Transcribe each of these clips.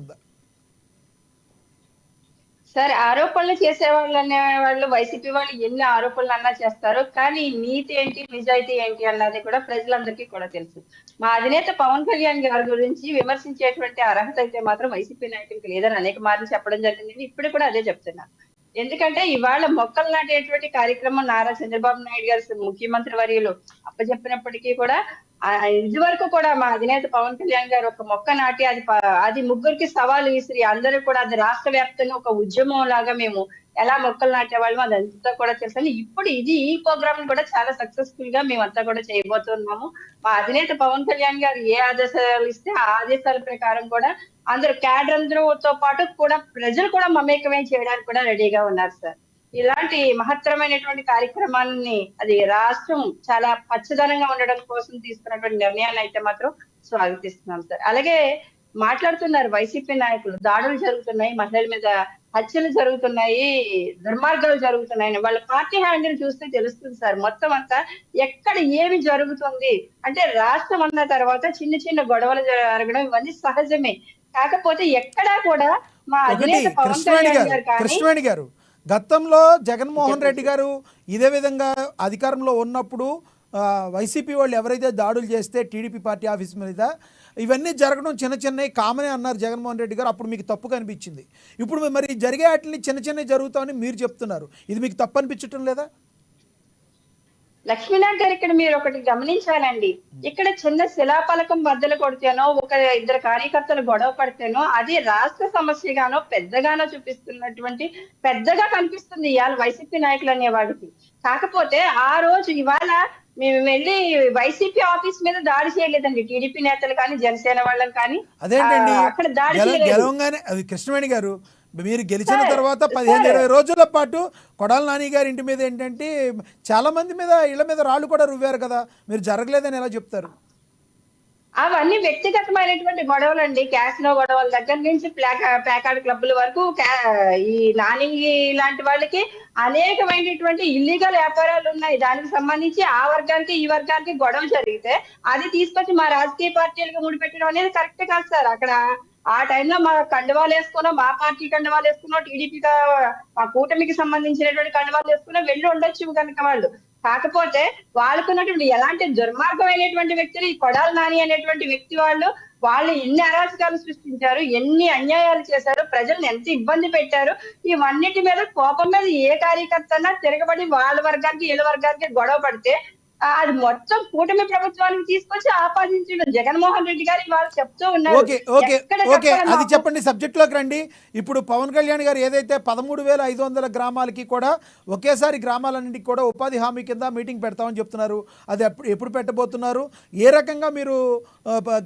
ఉందా? సరే, ఆరోపణలు చేసేవాళ్ళు అనేవాళ్ళు వైసీపీ వాళ్ళు ఎన్ని ఆరోపణలు అన్నా చేస్తారు. కానీ నీతి ఏంటి, నిజాయితీ ఏంటి అన్నది కూడా ప్రజలందరికీ కూడా తెలుసు. మా అధినేత పవన్ కళ్యాణ్ గారి గురించి విమర్శించేటువంటి అర్హత అయితే మాత్రం వైసీపీ నాయకులకు లేదని అనేక మార్లు చెప్పడం జరిగింది. ఇప్పుడు కూడా అదే చెప్తున్నా. ఎందుకంటే ఇవాళ మొక్కలు నాటేటువంటి కార్యక్రమం నారా చంద్రబాబు నాయుడు గారు ముఖ్యమంత్రి వర్యులు అప్పచెప్పినప్పటికీ కూడా ఇది వరకు కూడా మా అధినేత పవన్ కళ్యాణ్ గారు ఒక మొక్క నాటి అది ముగ్గురికి సవాలు విసిరి అందరూ కూడా అది రాష్ట్ర వ్యాప్తంగా ఒక ఉద్యమం లాగా మేము ఎలా మొక్కలు నాటేవాళ్ళం అదంతా కూడా తెలుసని ఇప్పుడు ఈ ప్రోగ్రామ్ కూడా చాలా సక్సెస్ఫుల్ గా మేమంతా కూడా చేయబోతున్నాము. మా అధినేత పవన్ కళ్యాణ్ గారు ఏ ఆదేశాలు ఇస్తే ఆ ఆదేశాల ప్రకారం కూడా అందరూ క్యాడర్ అందరూతో పాటు కూడా ప్రజలు కూడా మమేకమై చేయడానికి కూడా రెడీగా ఉన్నారు సార్. ఇలాంటి మహత్తరమైనటువంటి కార్యక్రమాన్ని అది రాష్ట్రం చాలా పచ్చదనంగా ఉండడం కోసం తీసుకున్నటువంటి నిర్ణయాన్ని అయితే మాత్రం స్వాగతిస్తున్నాం సార్. అలాగే మాట్లాడుతున్నారు వైసీపీ నాయకులు, దాడులు జరుగుతున్నాయి, మహిళల మీద హత్యలు జరుగుతున్నాయి, దుర్మార్గాలు జరుగుతున్నాయని. వాళ్ళ పార్టీ హ్యాండిల్ చూస్తే తెలుస్తుంది సార్. మొత్తం అంతా ఎక్కడ ఏమి జరుగుతుంది అంటే రాష్ట్రం అన్న తర్వాత చిన్న చిన్న గొడవలు జరగడం ఇవన్నీ సహజమే. కాకపోతే ఎక్కడా కూడా మా ఒకటి అధినేత పవన్ కృష్ణవేణి కళ్యాణ్ గారు, గారు కానీ కృష్ణవేణి గారు గతంలో జగన్మోహన్ రెడ్డి గారు ఇదే విధంగా అధికారంలో ఉన్నప్పుడు వైసీపీ వాళ్ళు ఎవరైతే దాడులు చేస్తే టీడీపీ పార్టీ ఆఫీస్ మీద ఇవన్నీ జరగడం చిన్న చిన్నవి కామనే అన్నారు జగన్మోహన్ రెడ్డి గారు. అప్పుడు మీకు తప్పు కనిపించింది. ఇప్పుడు మరి జరిగే వాటిని చిన్న చిన్నవి జరుగుతామని మీరు చెప్తున్నారు. ఇది మీకు తప్పు అనిపించటం లేదా? లక్ష్మీనాథ్ గారు, ఇక్కడ మీరు ఒకటి గమనించాలండి. ఇక్కడ చిన్న శిలాఫలకం బద్దలు కొడితేనో ఒక ఇద్దరు కార్యకర్తలు గొడవ పడితేనో అది రాష్ట్ర సమస్యగానో పెద్దగానో చూపిస్తున్నటువంటి పెద్దగా కనిపిస్తుంది ఇవాళ వైసీపీ నాయకులు అనే వాడికి. కాకపోతే ఆ రోజు ఇవాళ మేము వెళ్ళి వైసీపీ ఆఫీస్ మీద దాడి చేయలేదండి. టీడీపీ నేతలు కానీ జనసేన వాళ్ళని కానీ అదేంటండి అక్కడ దాడి చేయలేదు. గెలవంగానే అది కృష్ణవేణి గారు మీరు గెలిచిన తర్వాత 15-20 రోజుల పాటు కొడాల నాని గారి ఇంటి మీద ఏంటంటే చాలా మంది మీద ఇళ్ల మీద రాళ్ళు కూడా రువ్వారు కదా, మీరు జరగలేదని ఎలా చెప్తారు? అవన్నీ వ్యక్తిగతమైనటువంటి గొడవలు అండి. క్యాసినో గొడవల దగ్గర నుంచి ప్లాకార్డ్ క్లబ్ల వరకు ఈ నాని లాంటి వాళ్ళకి అనేకమైనటువంటి ఇల్లీగల్ వ్యాపారాలు ఉన్నాయి. దానికి సంబంధించి ఆ వర్గానికి ఈ వర్గానికి గొడవ జరిగితే అది తీసుకొచ్చి మా రాజకీయ పార్టీలకు ముడిపెట్టడం అనేది కరెక్ట్ కాదు సార్. అక్కడ ఆ టైంలో మా కండువాలు వేసుకున్నాం, మా పార్టీ కండువాలు వేసుకున్నాం, టీడీపీ మా కూటమికి సంబంధించినటువంటి కండువాలు వేసుకున్నా వెళ్ళి ఉండొచ్చు కనుక వాళ్ళు. కాకపోతే వాళ్ళకున్నటువంటి ఎలాంటి దుర్మార్గమైనటువంటి వ్యక్తులు ఈ కొడాలి నాని అనేటువంటి వ్యక్తి వాళ్ళు ఎన్ని అరాచకాలు సృష్టించారు, ఎన్ని అన్యాయాలు చేశారు, ప్రజల్ని ఎంత ఇబ్బంది పెట్టారు. ఇవన్నిటి మీద కోపం మీద ఏ కార్యకర్త తిరగబడి వాళ్ళ వర్గానికి వీళ్ళ వర్గానికి గొడవ పడితే అది మొత్తం కూటమి ప్రభుత్వానికి తీసుకొచ్చి ఆపాదించడం జగన్మోహన్ రెడ్డి గారు వాళ్ళు చెప్తూ ఉన్నారు. అది చెప్పండి, సబ్జెక్ట్ లోకి రండి. ఇప్పుడు పవన్ కళ్యాణ్ గారు ఏదైతే 13,500 గ్రామాలకి కూడా ఒకేసారి గ్రామాలన్నింటికి కూడా ఉపాధి హామీ కింద మీటింగ్ పెడతామని చెప్తున్నారు. అది ఎప్పుడు పెట్టబోతున్నారు? ఏ రకంగా మీరు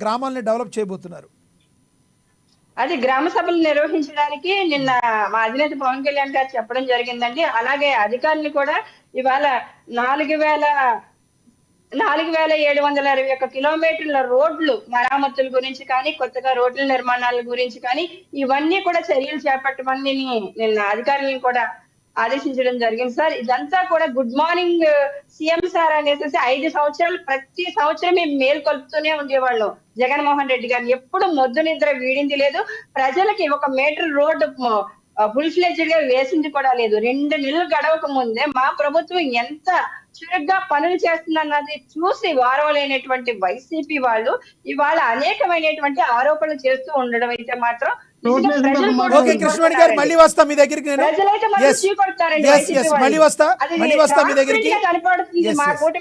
గ్రామాలని డెవలప్ చేయబోతున్నారు? అది గ్రామ సభలు నిర్వహించడానికి నిన్న మా అధినేత పవన్ కళ్యాణ్ గారు చెప్పడం జరిగిందండి. అలాగే అధికారులు కూడా ఇవాళ 4,761 కిలోమీటర్ల రోడ్లు మరామతుల గురించి కానీ కొత్తగా రోడ్ల నిర్మాణాల గురించి కానీ ఇవన్నీ కూడా చర్యలు చేపట్టమని నిన్న అధికారులను కూడా ఆదేశించడం జరిగింది సార్. ఇదంతా కూడా గుడ్ మార్నింగ్ సీఎం సార్ అనేసి 5 సంవత్సరాలు ప్రతి సంవత్సరం మేము మేల్కొల్పుతూనే ఉండేవాళ్ళం జగన్మోహన్ రెడ్డి గారిని. ఎప్పుడు మొద్దు నిద్ర వీడింది లేదు. ప్రజలకి 1 మీటర్ రోడ్డు ఫుల్ ఫ్లెడ్జ్డ్ గా వేసింది కూడా లేదు. 2 నెలలు గడవక ముందే మా ప్రభుత్వం ఎంత చురుగ్గా పనులు చేస్తుందన్నది చూసి వారవలేనటువంటి వైసీపీ వాళ్ళు ఇవాళ అనేకమైనటువంటి ఆరోపణలు చేస్తూ ఉండడం అయితే మాత్రం కృష్ణవేణి గారు మళ్ళీ వస్తా మీ దగ్గరికి. ప్రజలైతే మళ్ళీ చీకొడతారండి. మళ్ళీ వస్తా మీ దగ్గరికి. కనపడుతుంది మా కూటమి